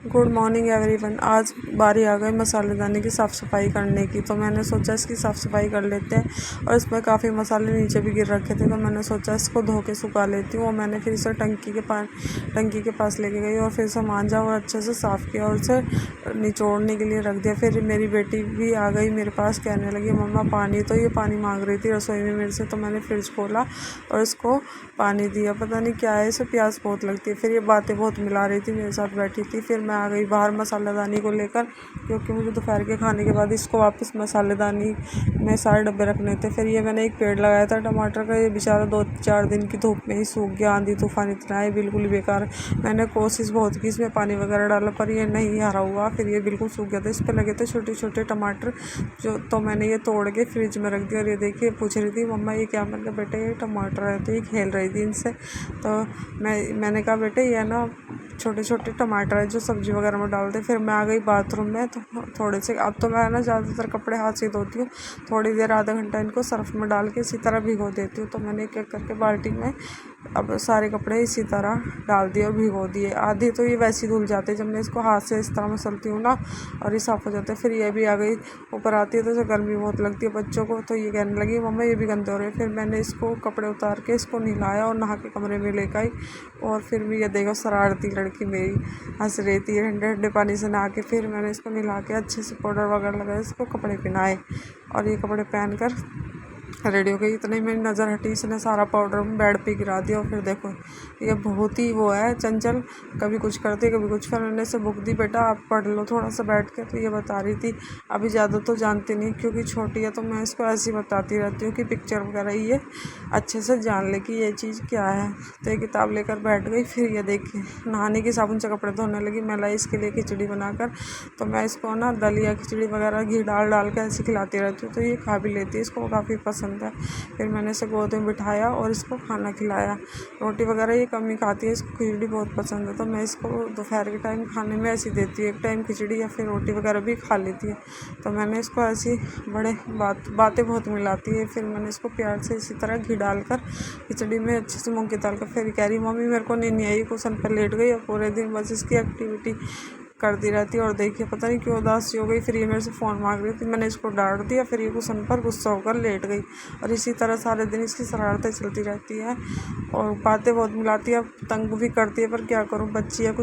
Good morning everyone. आज बारी आ गई मसालेदानी की साफ़ सफाई करने की, तो मैंने सोचा इसकी साफ़ सफाई कर लेते हैं। और इसमें काफ़ी मसाले नीचे भी गिर रखे थे, तो मैंने सोचा इसको धो के सुखा लेती हूँ। और मैंने फिर इसे टंकी के पास लेके गई और फिर इसे मांजा और अच्छे से साफ़ किया और इसे निचोड़ने के लिए रख दिया। फिर मेरी बेटी भी आ गई मेरे पास, कहने लगी मम्मा पानी, तो ये पानी मांग रही थी रसोई में मेरे से। तो मैंने फ्रिज खोला और इसको पानी दिया। पता नहीं क्या है, इसे प्यास बहुत लगती है। फिर ये बातें बहुत मिला रही थी, मेरे साथ बैठी थी। फिर मैं आ गई बाहर मसालेदानी को लेकर, क्योंकि मुझे दोपहर के खाने के बाद इसको वापस मसालेदानी में सारे डब्बे रखने थे। फिर ये मैंने एक पेड़ लगाया था टमाटर का, ये बेचारा 2-4 दिन की धूप में ही सूख गया। आंधी तूफान इतना है, बिल्कुल ही बेकार। मैंने कोशिश बहुत की इसमें पानी वगैरह डाला, पर ये नहीं हरा हुआ। फिर ये बिल्कुल सूख गया था। इस पर लगे थे छोटे छोटे टमाटर, तो मैंने ये तोड़ के फ्रिज में रख दिया। और ये देखिए पूछ रही थी मम्मा ये क्या। मैंने कहा बेटे ये टमाटर है। तो ये खेल रही थी इनसे। तो मैंने कहा बेटे ये ना छोटे छोटे टमाटर है जो सब्ज़ी वगैरह में डालते। फिर मैं आ गई बाथरूम में, तो थोड़े से, अब तो मैं ना ज़्यादातर कपड़े हाथ से धोती हूँ। थोड़ी देर आधा घंटा इनको सर्फ में डाल के इसी तरह भिगो देती हूँ। तो मैंने एक एक करके बाल्टी में अब सारे कपड़े इसी तरह डाल दिए और भिगो दिए। आधे तो ये वैसे ही धुल जाते जब मैं इसको हाथ से इस तरह मसलती हूँ ना, और ये साफ़ हो जाते हैं। फिर ये भी आ गई ऊपर आती है, तो इसे गर्मी बहुत लगती है बच्चों को। तो ये कहने लगी मम्मा ये भी गंदे हो रहे हैं। फिर मैंने इसको कपड़े उतार के इसको नहलाया और नहा के कमरे में लेकर आई। और फिर भी ये देखो शरारती लड़की मेरी हंस रही थी। ठंडे ठंडे पानी से नहा के फिर मैंने इसको नहला के अच्छे से पाउडर वगैरह लगाया, इसको कपड़े पहनाए और ये कपड़े पहन कर रेडी हो गई। इतने मेरी नज़र हटी, इसने सारा पाउडर बेड पे गिरा दिया। और फिर देखो ये बहुत ही वो है चंचल, कभी कुछ करती कभी कुछ। फिर मैंने इसे बुक दी, बेटा आप पढ़ लो थोड़ा सा बैठ के। तो ये बता रही थी अभी ज़्यादा तो जानती नहीं क्योंकि छोटी है, तो मैं इसको ऐसे ही बताती रहती हूँ कि पिक्चर वगैरह ये अच्छे से जान ले कि ये चीज़ क्या है। तो ये किताब लेकर बैठ गई। फिर ये देखिए नहाने की साबुन से कपड़े धोने लगी। मैं लाई इसके लिए खिचड़ी बनाकर, तो मैं इसको ना दलिया खिचड़ी वगैरह घी डाल के ऐसे खिलाती रहती हूँ। तो ये खा भी लेती है, इसको काफ़ी पसंद है। फिर मैंने इसे गोद में बिठाया और इसको खाना खिलाया। रोटी वगैरह ये कम ही खाती है, इसको खिचड़ी बहुत पसंद है। तो मैं इसको दोपहर के टाइम खाने में ऐसी देती हूँ, एक टाइम खिचड़ी या फिर रोटी वगैरह भी खा लेती है। तो मैंने इसको ऐसी बड़े बातें बहुत मिलाती है। फिर मैंने इसको प्यार से इसी तरह घी डालकर खिचड़ी में अच्छे से मूँग की दाल का, फिर कह रही मम्मी मेरे को नींद नहीं आई, कुशन पर लेट गई और पूरे दिन बस इसकी एक्टिविटी करती रहती है। और देखिए पता नहीं क्यों उदास सी हो गई। फिर ये मेरे से फ़ोन मांग रही थी, मैंने इसको डांट दिया। फिर ये कुशन पर गुस्सा होकर लेट गई। और इसी तरह सारे दिन इसकी शरारतें चलती रहती है और बातें बहुत मिलाती है, तंग भी करती है। पर क्या करूँ, बच्ची है, कुछ